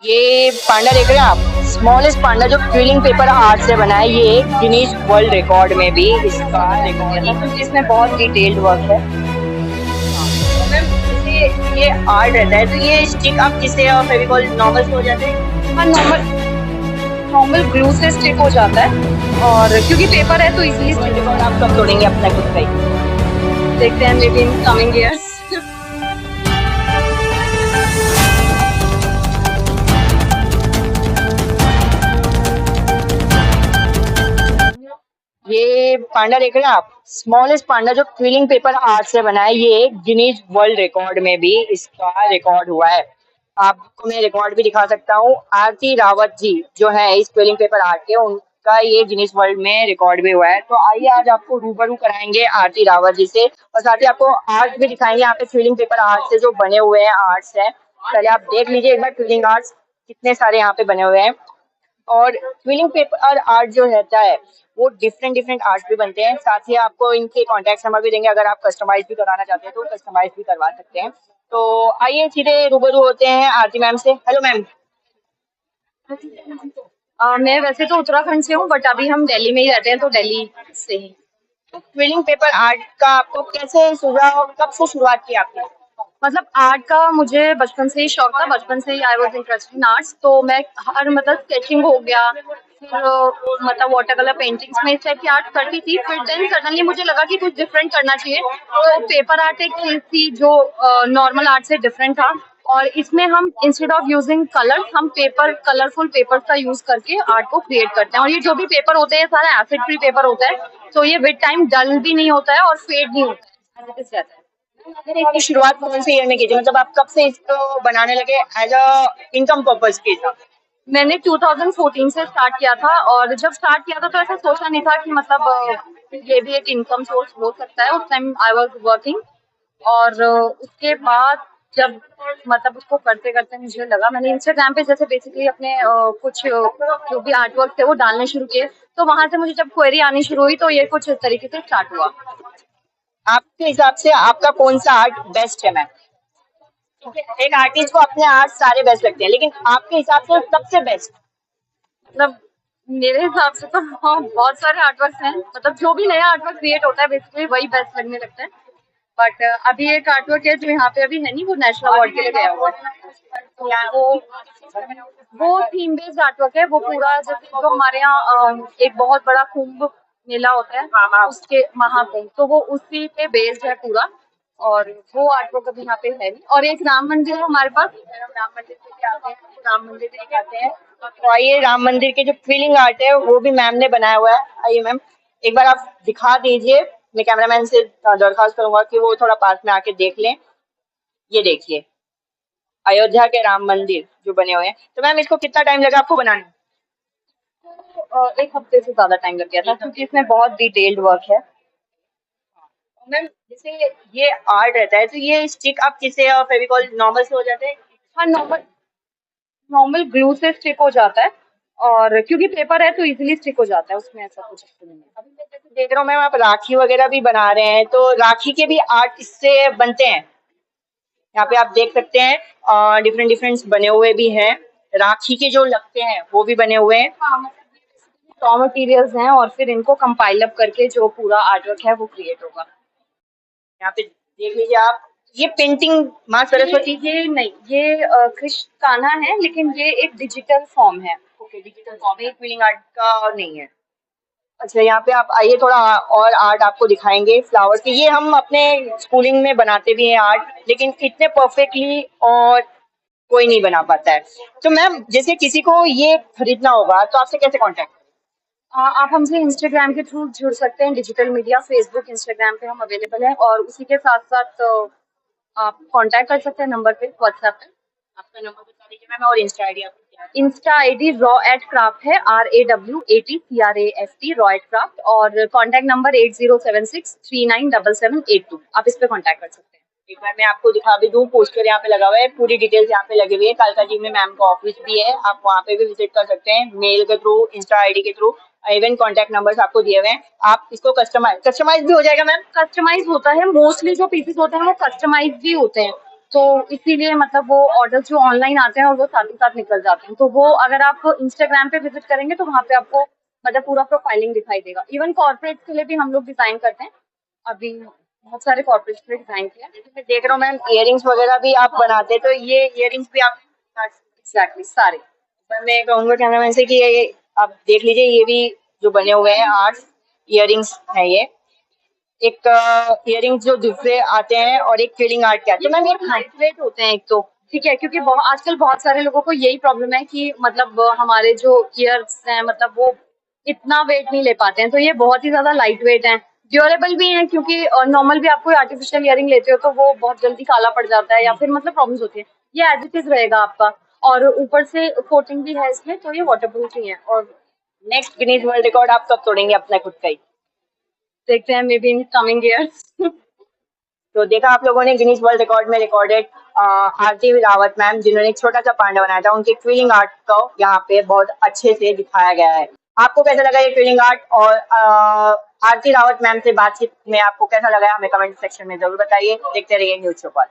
ये पांडा देख रहे हैं आप, स्मॉलेस्ट पांडा जो क्विलिंग पेपर आर्ट से बना है। ये गिनीज वर्ल्ड रिकॉर्ड में भी इसका रिकॉर्ड है क्योंकि इसमें बहुत डिटेल्ड वर्क है। तो मैम जैसे ये आर्ट रहता है तो ये स्टिक आप किससे और फेविकॉल नॉर्मल से हो जाते हैं? हाँ, नॉर्मल नॉर्मल ग्लू से स्टिक हो जाता है और क्योंकि पेपर है तो इजीली स्टिक रिकॉर्ड आप कब तोड़ेंगे अपना खुद का ही? देखते हैं may be in coming years. ये पांडा देख रहे हैं आप, स्मॉलेस्ट पांडा जो क्विलिंग पेपर आर्ट से बना है। ये गिनीज वर्ल्ड रिकॉर्ड में भी इसका रिकॉर्ड हुआ है। आपको मैं रिकॉर्ड भी दिखा सकता हूँ। आरती रावत जी जो है इस क्विलिंग पेपर आर्ट के, उनका ये गिनीज वर्ल्ड में रिकॉर्ड भी हुआ है। तो आइए आज आपको रूबरू कराएंगे आरती रावत जी से और साथ ही आपको आर्ट भी दिखाएंगे। यहाँ पे क्विलिंग पेपर आर्ट से जो बने हुए हैं आर्ट्स हैं, पहले आप देख लीजिए एक बार क्विलिंग आर्ट्स कितने सारे यहाँ पे बने हुए हैं। और क्विलिंग पेपर आर्ट जो रहता है वो डिफरेंट डिफरेंट आर्ट भी बनते हैं। साथ ही आपको इनके कॉन्टैक्ट नंबर भी देंगे, अगर आप कस्टमाइज भी कराना चाहते हैं तो कस्टमाइज भी करवा सकते हैं। तो आइए सीधे रूबरू होते हैं आरती मैम से। Hello ma'am. मैं वैसे तो उत्तराखंड से हूँ बट अभी हम दिल्ली में ही रहते हैं तो दिल्ली से ही। तो क्विलिंग पेपर आर्ट का आपको कैसे सूझा और कब से शुरुआत की आपने? मतलब आर्ट का मुझे बचपन से ही शौक था, बचपन से ही I was interested in arts. तो मैं हर मतलब स्केचिंग हो गया, फिर मतलब वाटर कलर पेंटिंग्स में इस टाइप की आर्ट करती थी। फिर देन सडनली मुझे लगा कि कुछ डिफरेंट करना चाहिए, तो पेपर आर्ट एक चीज थी जो नॉर्मल आर्ट से डिफरेंट था। और इसमें हम इंस्टेड ऑफ यूजिंग कलर्स हम पेपर कलरफुल पेपर्स का यूज करके आर्ट को क्रिएट करते हैं। और ये जो भी पेपर होते हैं सारा एसिड फ्री पेपर होता है, तो ये विद टाइम डल भी नहीं होता है और फेड नहीं होता है, एज इट इज रहता है। मैंने इसकी शुरुआत कौन से ईयर में की थी, मतलब आप कब से इसको बनाने लगे एज अ इनकम पर्पज के हिसाब? मैंने 2014 से स्टार्ट किया था और जब स्टार्ट किया था तो ऐसा सोचा नहीं था कि मतलब ये भी एक इनकम सोर्स हो सकता है। उस टाइम आई वाज वर्किंग और उसके बाद जब मतलब उसको करते करते मुझे लगा, मैंने इंस्टाग्राम पे जैसे बेसिकली अपने कुछ जो भी आर्ट वर्क थे वो डालने शुरू किए। तो वहां से मुझे जब क्वेरी आनी शुरू हुई तो ये कुछ इस तरीके से स्टार्ट हुआ। आपके हिसाब से आपका कौन सा आर्ट बेस्ट है मैम? एक आर्टिस्ट को अपने आर्ट सारे बेस्ट लगते हैं, लेकिन आपके हिसाब से सबसे बेस्ट? मतलब मेरे हिसाब से तो हाँ, बहुत सारे आर्टवर्क हैं। मतलब जो भी नया आर्टवर्क क्रिएट होता है बेसिकली वही बेस्ट लगने लगता है। बट अभी एक आर्टवर्क है जो यहाँ पे अभी है नहीं, वो नेशनल अवार्ड के लिए गया हुआ है। तो वो थीम बेस्ड आर्टवर्क है। वो पूरा जैसे जो हमारे यहाँ एक बहुत बड़ा कुंभ मेला होता है उसके महाकुंभ, तो वो उसी पे बेस्ड है पूरा। और वो आर्टवर्क अभी यहाँ पे है नहीं। और एक राम मंदिर है हमारे पास, राम मंदिर से क्या आते हैं, राम मंदिर से क्या आते हैं। तो आइए राम मंदिर के जो फीलिंग आर्ट है वो भी मैम ने बनाया हुआ है। आइए मैम एक बार आप दिखा दीजिए। मैं कैमरामैन से दरखास्त करूंगा कि वो थोड़ा पास में आके देख लें। ये देखिए अयोध्या के राम मंदिर जो बने हुए हैं। तो मैम इसको कितना टाइम लगा आपको बनाने में? एक हफ्ते से ज्यादा टाइम लग गया था क्योंकि इसमें बहुत डिटेल्ड वर्क है। मैम जैसे ये आर्ट रहता है तो ये स्टिक आप किसे और फेविकॉल नॉर्मल से हो जाते हैं? हाँ, नॉर्मल नॉर्मल ग्लू से स्टिक हो जाता है और क्योंकि पेपर है तो इजीली स्टिक हो जाता है, उसमें ऐसा कुछ नहीं है। अभी मैं जैसे देख रहा हूँ मैम आप राखी वगैरह भी बना रहे हैं, तो राखी के भी आर्ट इससे बनते हैं। यहाँ पे आप देख सकते हैं डिफरेंट डिफरेंट बने हुए भी हैं। राखी के जो लगते हैं वो भी बने हुए हैं। हाँ, मतलब रॉ मटेरियल्स हैं और फिर इनको कंपाइल अप करके जो पूरा आर्टवर्क है वो क्रिएट होगा। यहाँ पे देख लीजिए आप, ये पेंटिंग माँ सरस्वती। ये नहीं, ये कृष्ण कान्हा है लेकिन ये एक डिजिटल फॉर्म है। ओके, डिजिटल फॉर्म है, क्विलिंग आर्ट का नहीं है। अच्छा यहाँ पे आप आइए, थोड़ा और आर्ट आपको दिखाएंगे फ्लावर्स के। ये हम अपने स्कूलिंग में बनाते भी हैं आर्ट, लेकिन इतने परफेक्टली और कोई नहीं बना पाता है। तो मैम जैसे किसी को ये खरीदना होगा तो आपसे कैसे कांटेक्ट? आप हमसे इंस्टाग्राम के थ्रू जुड़ सकते हैं। डिजिटल मीडिया फेसबुक इंस्टाग्राम पे हम अवेलेबल हैं और उसी के साथ साथ आप कांटेक्ट कर सकते हैं नंबर पे, व्हाट्सएप पे। आपका नंबर बता दीजिए मैम और इंस्टा आईडी आपकी क्या है? इंस्टा आईडी raw@craft है, RAWAT रॉ एट क्राफ्ट। और कांटेक्ट नंबर 8076397782। आप इस पे कांटेक्ट कर सकते हैं। एक बार मैं आपको दिखा भी दूं, पोस्टर यहाँ पे लगा हुआ है, पूरी डिटेल्स यहाँ पे लगी हुई है। कालका जी में मैम का ऑफिस भी है, आप वहाँ पे भी विजिट कर सकते हैं, मेल के थ्रू, इंस्टा आईडी के थ्रू। इवन कॉन्टैक्ट नंबर्स आपको दिए हुए हैं। आप इसको कस्टमाइज भी हो जाएगा मैम? कस्टमाइज होता है, मोस्टली जो पीसेस होते हैं वो कस्टमाइज भी होते हैं। तो इसीलिए मतलब वो ऑर्डर्स जो ऑनलाइन आते हैं और वो साथ ही साथ निकल जाते हैं, तो वो अगर आप इंस्टाग्राम पे विजिट करेंगे तो वहाँ पे आपको मतलब पूरा प्रोफाइलिंग दिखाई देगा। इवन कॉर्पोरेट के लिए भी हम लोग डिजाइन करते हैं, अभी बहुत सारे कॉर्पोरेट के लिए डिजाइन किया है। मैं देख रहा हूँ मैम इयरिंग्स वगैरह भी आप बनाते हैं, तो ये इयरिंग्स भी आप एग्जैक्टली सारे। पर मैं कहूँगा कैमरामैन से कि ये आप देख लीजिए, ये भी जो बने हुए हैं 8 इयरिंग्स है ये। एक इयरिंग्स जो दूसरे आते हैं और एक ट्विलिंग आर्ट के आते हैं। तो मैम ये लाइट वेट होते हैं एक तो, ठीक है, क्योंकि आजकल बहुत सारे लोगों को यही प्रॉब्लम है कि मतलब हमारे जो ईयर्स हैं मतलब वो इतना वेट नहीं ले पाते हैं, तो ये बहुत ही ज्यादा लाइट वेट हैं, ड्यूरेबल भी हैं, क्योंकि नॉर्मल भी आप कोई आर्टिफिशियल ईयरिंग लेते हो तो वो बहुत जल्दी काला पड़ जाता है या फिर मतलब प्रॉब्लम्स होती है। ये एज इट इज रहेगा आपका, और ऊपर से कोटिंग भी है इसमें, तो ये वाटरप्रूफ ही है। और नेक्स्ट गिनीज वर्ल्ड रिकॉर्ड आप कब तोड़ेंगे अपना खुद का ही? देखते हैं may be in coming years. तो देखा आप लोगों ने गिनीज वर्ल्ड रिकॉर्ड में रिकॉर्डेड आरती रावत मैम, जिन्होंने एक छोटा सा पांडा बनाया था, उनके ट्विलिंग आर्ट को यहाँ पे बहुत अच्छे से दिखाया गया है। आपको कैसा लगा ये ट्विलिंग आर्ट? और आरती रावत मैम से बातचीत में आपको कैसा लगा हमें कमेंट सेक्शन में जरूर बताइए। देखते रहिए न्यूज चौपाल।